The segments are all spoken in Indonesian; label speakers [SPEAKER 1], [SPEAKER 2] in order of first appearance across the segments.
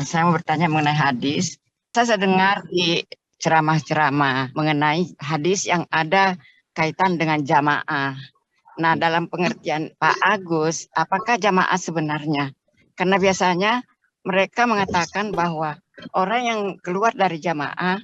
[SPEAKER 1] Saya mau bertanya mengenai hadis. Saya dengar di ceramah-ceramah mengenai hadis yang ada kaitan dengan jamaah. Nah, dalam pengertian Pak Agus, apakah jamaah sebenarnya? Karena biasanya mereka mengatakan bahwa orang yang keluar dari jamaah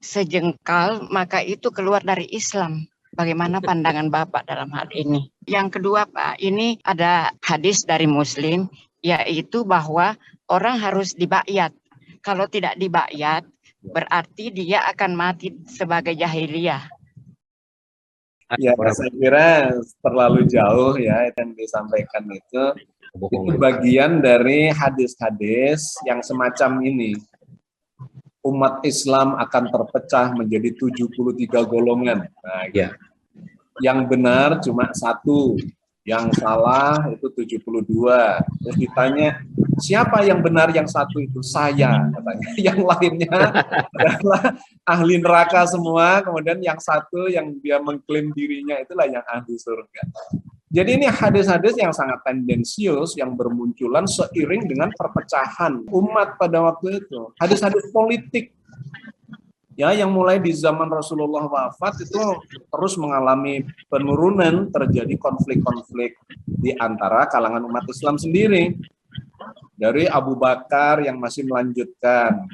[SPEAKER 1] sejengkal, maka itu keluar dari Islam. Bagaimana pandangan Bapak dalam hal ini? Yang kedua, Pak, ini ada hadis dari Muslim, yaitu bahwa orang harus dibayat. Kalau tidak dibayat, berarti dia akan mati sebagai jahiliyah.
[SPEAKER 2] Ya, saya kira terlalu jauh ya yang disampaikan itu bagian dari hadis-hadis yang semacam ini. Umat Islam akan terpecah menjadi 73 golongan. Nah, gitu. Yang benar cuma satu, yang salah itu 72. Terus ditanya, siapa yang benar yang satu itu? Saya, katanya. Yang lainnya adalah ahli neraka semua, kemudian yang satu yang dia mengklaim dirinya itulah yang ahli surga. Jadi ini hadis-hadis yang sangat tendensius yang bermunculan seiring dengan perpecahan umat pada waktu itu. Hadis-hadis politik ya yang mulai di zaman Rasulullah wafat itu terus mengalami penurunan, terjadi konflik-konflik di antara kalangan umat Islam sendiri. Dari Abu Bakar yang masih melanjutkan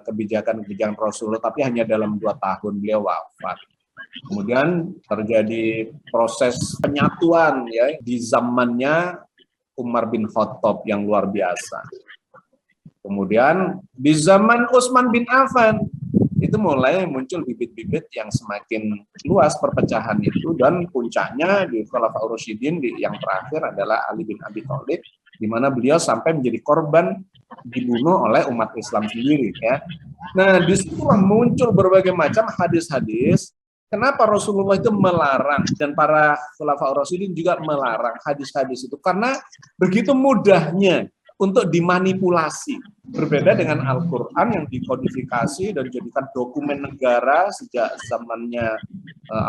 [SPEAKER 2] kebijakan-kebijakan Rasulullah, tapi hanya dalam 2 tahun beliau wafat. Kemudian terjadi proses penyatuan ya di zamannya Umar bin Khattab yang luar biasa. Kemudian di zaman Utsman bin Affan itu mulai muncul bibit-bibit yang semakin luas perpecahan itu, dan puncaknya di Khulafaur Rasyidin yang terakhir adalah Ali bin Abi Thalib, di mana beliau sampai menjadi korban dibunuh oleh umat Islam sendiri ya. Nah, disitulah muncul berbagai macam hadis-hadis. Kenapa Rasulullah itu melarang dan para Khulafaur Rasyidin juga melarang hadis-hadis itu? Karena begitu mudahnya untuk dimanipulasi. Berbeda dengan Al-Quran yang dikodifikasi dan dijadikan dokumen negara sejak zamannya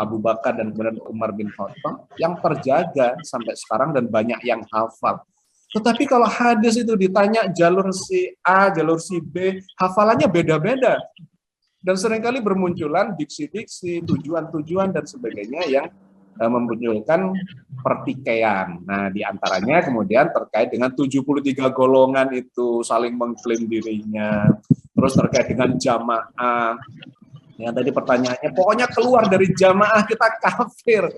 [SPEAKER 2] Abu Bakar dan kemudian Umar bin Khattab yang terjaga sampai sekarang dan banyak yang hafal. Tetapi kalau hadis itu ditanya jalur si A, jalur si B, hafalannya beda-beda. Dan seringkali bermunculan diksi-diksi, tujuan-tujuan dan sebagainya yang memunculkan pertikaian. Nah, diantaranya kemudian terkait dengan 73 golongan itu saling mengklaim dirinya. Terus terkait dengan jamaah. Yang tadi pertanyaannya, pokoknya keluar dari jamaah kita kafir.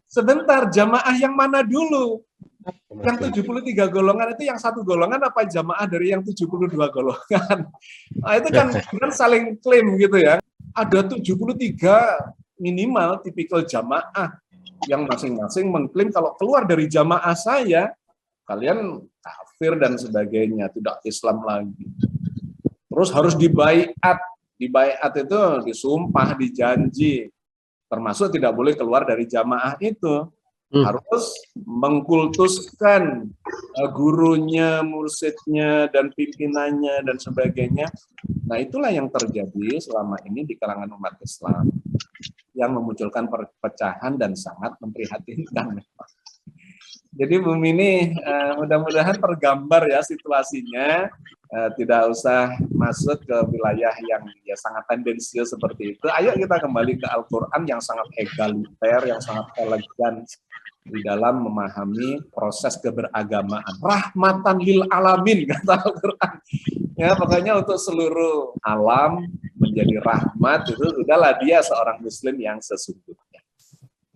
[SPEAKER 2] Sebentar, jamaah yang mana dulu? Yang 73 golongan itu yang satu golongan apa jamaah dari yang 72 golongan? Nah, itu kan saling klaim gitu ya. Ada 73 minimal tipikal jamaah yang masing-masing mengklaim kalau keluar dari jamaah saya, kalian kafir dan sebagainya, tidak Islam lagi. Terus harus dibaiat. Dibaiat itu disumpah, dijanji. Termasuk tidak boleh keluar dari jamaah itu. Harus mengkultuskan gurunya, mursyidnya, dan pimpinannya, dan sebagainya. Nah, itulah yang terjadi selama ini di kalangan umat Islam yang memunculkan perpecahan dan sangat memprihatinkan. Jadi Bu Mini, mudah-mudahan tergambar ya situasinya, tidak usah masuk ke wilayah yang ya sangat tendensius seperti itu. Ayo kita kembali ke Al-Quran yang sangat egaliter, yang sangat elegan di dalam memahami proses keberagamaan. Rahmatan lil alamin, kata Al-Quran. Ya, pokoknya untuk seluruh alam menjadi rahmat, itu sudahlah dia seorang muslim yang sesungguhnya.